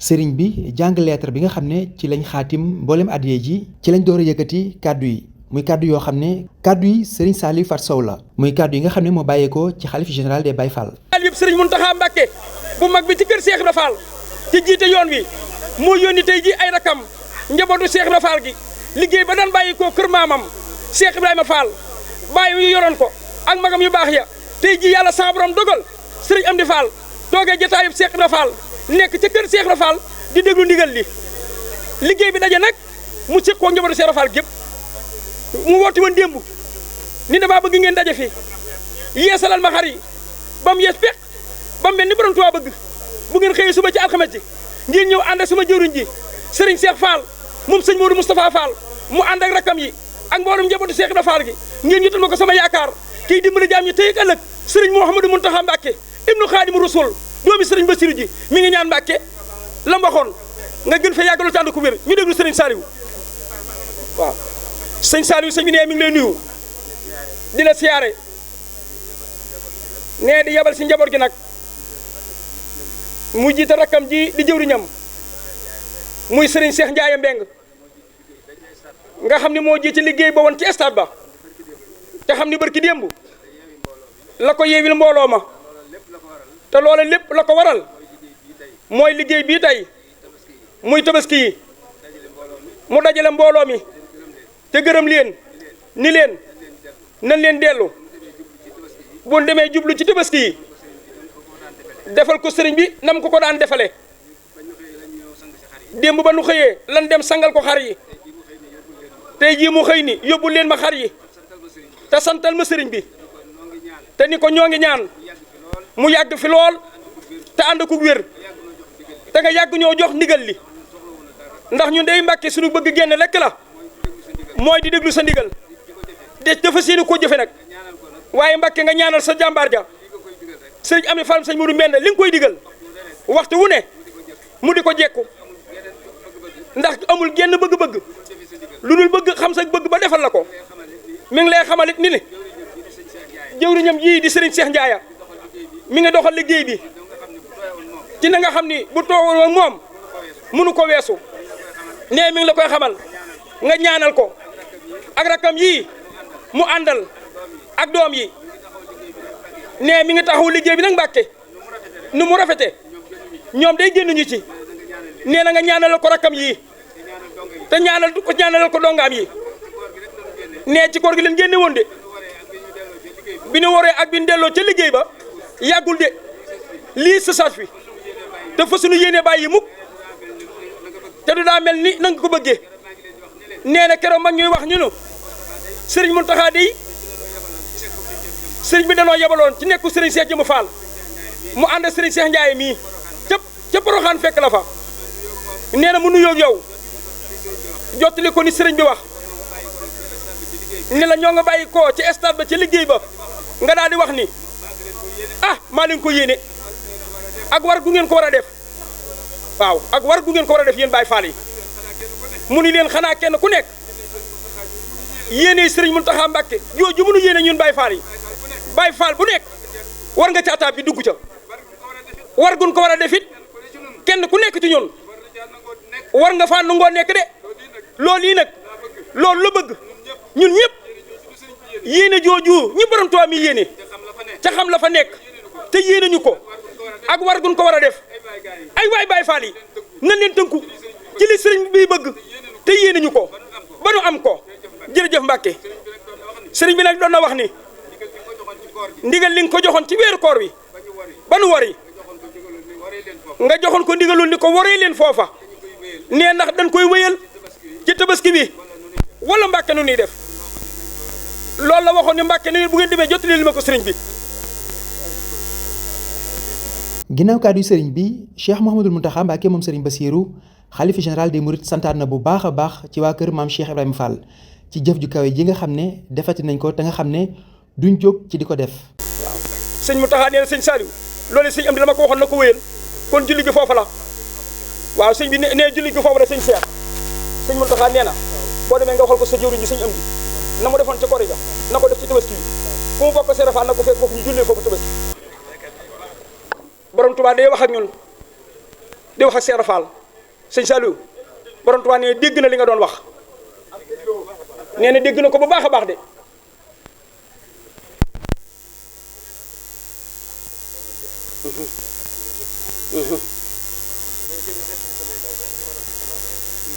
sëriñ bi jàng lettre bi nga xam ne ci lañ xaatim mboolem addiya ji ci lañ door a yëkkati kàddu yi muy kàddu yoo xam ne kàddu yi sëriñ Saliou Fat Sow la muy kàddu yi nga xam ne moo bàyyeekoo ci xalif général des Baye Fall. yëpp sëriñ Mountakha Mbacké bu mag bi ci kër Cheikh Ibra Fall ci jiite yoon wi moo yónni tey ji ay rakam njabootu Cheikh Ibra Fall gi liggéey ba daan bàyyikoo kër maamam Cheikh Ibrahima Fall bàyyi yu yoroon ko ak magam yu baax ya tey ji yàlla sa borom dogal sëriñ Amdi Fall toogee jotaayub Cheikh Ibra Fall nekk ca kër Cheikh Ibra Fall di déglu ndigal li liggéey bi daje nag mu séq koo njabootu Cheikh Ibra Fall gépp mu woote woon démb ni damaa bëgg ngeen daje fii yeesalal ma xar yi ba mu yees peq ba mu mel ni borom Tuubaa bëgg bu ngeen xëyee suba ci alxames ji ngeen ñëw ànd ak sama jëwriñ ji sëriñ Cheikh Fall moom sëñ Modou Moustapha Fall mu ànd ak rakam yi ak mboolem njabootu Cheikh Ibra Fall gi ngeen ñutal ma ko sama yaakaar kiy dimbali jaam ñi tey ak ëllëg sëriñ Mouhamadou Mountakha Mbacké ibnu Xaadimu Rasul doomi sëriñ Bassirou ji mi ngi ñaan Mbacké la mbaxoon nga gën fa yàggalu tànd ku wér ñu déglu sëriñ Saliou waaw sëñ Saliou sëñ bi nee mi ngi lay nuyu di la siyaare nee di yabal si njaboot gi nag mu jiite rakkam ji di jëwriñam muy sëriñ Cheikh Ndiaye Mbeng nga xam ni moo jiite liggéey ba woon ci stade ba te xam ni barki démb la ko yeewil mbooloo ma te loola lépp la ko waral mooy liggéey bii tey muy tabaski yi mu dajale mbooloo mi te gërëm leen ni leen nañ leen dellu bu demee jublu ci tabaski yi defal ko sëriñ bi nam ko daan defale démb ba nu xëyee lan dem sangal ko xar yi tey jii mu xëy ni yóbbul leen ma xar yi te santal ma sëriñ bi te ni ko ñoo ngi ñaan mu yàgg fi lool te ànd ko wér te nga yàgg ñoo jox ndigal li ndax ñun day Mbàkke suñu bëgg génn lekk la mooy di déglu sa ndigal de dafa seeni ko jëfe nag waaye Mbàkke nga ñaanal sa jàmbaar ja sëriñ Amdi Fall sëñ Modou Mbend li nga koy digal waxtu wu ne mu di ko jekku ndax amul genn bëgg-bëgg lu dul bëgg xam sa bëgg ba defal la ko mi ngi lay xamalit ni ne jëwriñam jii di sëriñ Cheikh Ndiaye mi ngi doxal liggéey bi ci na nga xam ni bu toogoon woon moom mënu ko weesu nee mi ngi la koy xamal nga ñaanal ko ak rakam yii mu àndal ak doom yi nee mi ngi taxaw liggéey bi nag Mbàkke nu mu rafete ñoom day génnuñu ci nee na nga ñaanal ko rakam yii te ñaanal ko dongaam yi nee ci koor gi leen génne woon de bi ñu waree ak bi ñu delloo ca liggéey ba yàggul de lii sësaat fi te fa suñu yéene bàyyi mukk te du daa mel ni na nga ko bëggee nee na keroog mag ñuy wax ñu nu sëriñ Mountakha dey sëriñ bi danoo yebaloon ci nekku sëriñ Cheikh Jëmu Fall mu ànd sëriñ Cheikh Ndiaye mii ca Poroxaan fekk la fa nee na mu nuyoo yow jottali ko ni sëriñ bi wax ni la ñoo nga bàyyi ko ci stade ba ci liggéey ba nga daal di wax ni ah maa leen ko yéene ak war gu ngeen ko war a def waaw ak war gu ngeen ko war a def yéen Baye Fall yi mu ni leen xanaa kenn ku nekk yéene sëriñ Mountakha Mbacké jooju mënu yéene ñun Baye Fall yi Baye Fall bu nekk war nga caataab bi dugg ca war gun ko war a def it kenn ku nekk ci ñun war nga faa nangoo nekk de loolu yi nag loolu la bëgg ñun ñëpp yéene jooju ñi borom Tuubaa mi yéene ca xam la fa nekk te yéene ñu ko ak war gun ko war a def ay waay Baye Fall yi nan leen tënku ci li sëriñ bi bëgg te yéene ñu ko ba nu am ko jërëjëf Mbàkke sëriñ bi nag doon na wax ni ndigal li nga ko joxoon ci weeru koor wi ba nu wari nga joxoon ko ndigalul ni ko waree leen foofa nee ndax dañ koy wéyal ci tabaski bi wala Mbàkke nu ñuy def loolu la waxoon ni Mbàkke ni bu ngeen demee jottali li ma ko sëriñ bi. ginnaaw kàddu yu sëriñ bi Cheikh Mouhamadul Mountakha Mbacké moom sëriñ Bassirou xalifa général des Mourides santaat na bu baax a baax ci waa kër maam Cheikh Ibrahima Fall ci jëf ju kawe ji nga xam ne defati nañ ko te nga xam ne duñ jóg ci di ko def. waaw sëñ Mountakha nee na sëñ Saliou loolu sëñ am di dama ko waxoon na ko wéyal kon julli gi foofu la waaw sëñ bi nee julli gi foofu la sëñ Cheikh sëñ Mountakha nee na boo demee nga waxal ko sa jëwriñ ji sëñ am di na mu defoon ca kori ga na ko def ci tabaski bi fu mu bokk Serigne Fall na ko fekk foofu ñu jullee foofu tabaski borom Tuubaa day wax ak ñun di wax ak Serigne Fall sëñ Saliou borom Tuubaa nee dégg na li nga doon wax nee na dégg na ko bu baax a baax de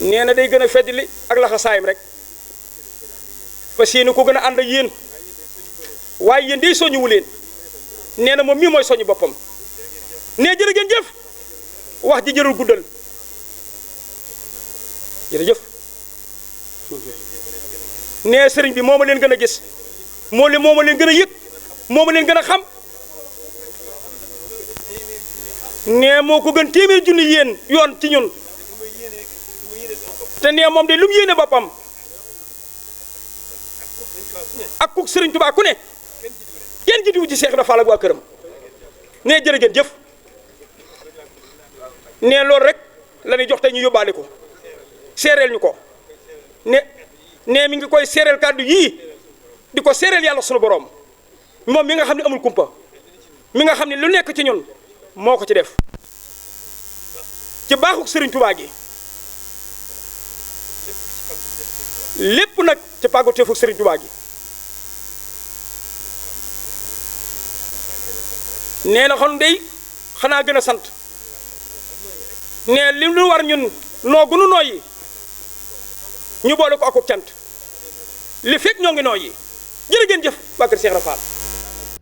nee na day gën a feddali ak laxasaayam rek fas yéene ko gën a ànd ak yéen waaye yéen day soññuwu leen nee na moom mii mooy soññu boppam nee jërë ngeen jëf wax ji jërul guddal jërëjëf nee sëriñ bi moo ma leen gën a gis moo ma leen gën a yëg moo ma leen gën a xam nee moo ko gën téeméer junni yéen yoon ci ñun te nee moom de lu mu yéene boppam ak ku sëriñ Tuubaa ku ne kenn jiituwu ci Seex Ibra Faal ak waa këram nee jërë ngeen jëf nee loolu rek la ñuy jox te ñu yóbbaale ko seereel ñu ko nee mi ngi koy seereel kàddu yii di ko seereel yàlla sunu borom moom mi nga xam ne amul kumpa mi nga xam ne lu nekk ci ñun moo ko ci def ci baaxuk sëriñ Tuubaa gi lépp nag ci pàggu teefuk sëriñ Tuubaa gi nee na xon dey xanaa gën a sant nee li lu war ñun noo gunu nooyi ñu boole ko akub cant li fekk ñoo ngi nooyi jërë ngeen jëf waa kër Cheikh Ibra Fall.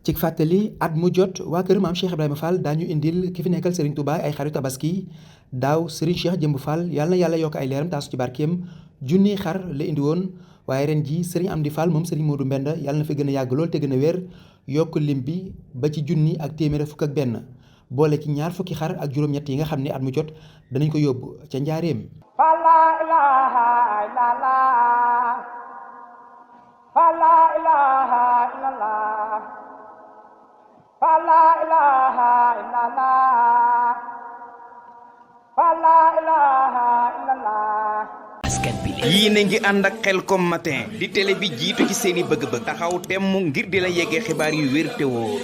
ci fàttali at mu jot waa kër maam Cheikh Ibrahima Fall daañu indil ki fi nekkal Serigne Touba ay xaru tabaski daaw Serigne Cheikh Jëmb Fall yàlla na yàlla yokk ay leeram taasu ci barkeem junni xar la indi woon waaye ren ji Serigne Amdi Fall moom Serigne Modou Mbenda yàlla na fi gën a yàgg lool te gën a wér yokk lim bi ba ci junni ak téeméer fukk ak benn boole ci ñaar fukki xar ak juróom-ñett yi nga xam ne at mu jot danañ ko yóbbu ca njaareem. yii na ngi ànd ak Khelcom matin di télé bi jiitu ci seeni bëgg-bëgg taxaw temm ngir di la yeggee xibaar yu wér te wóor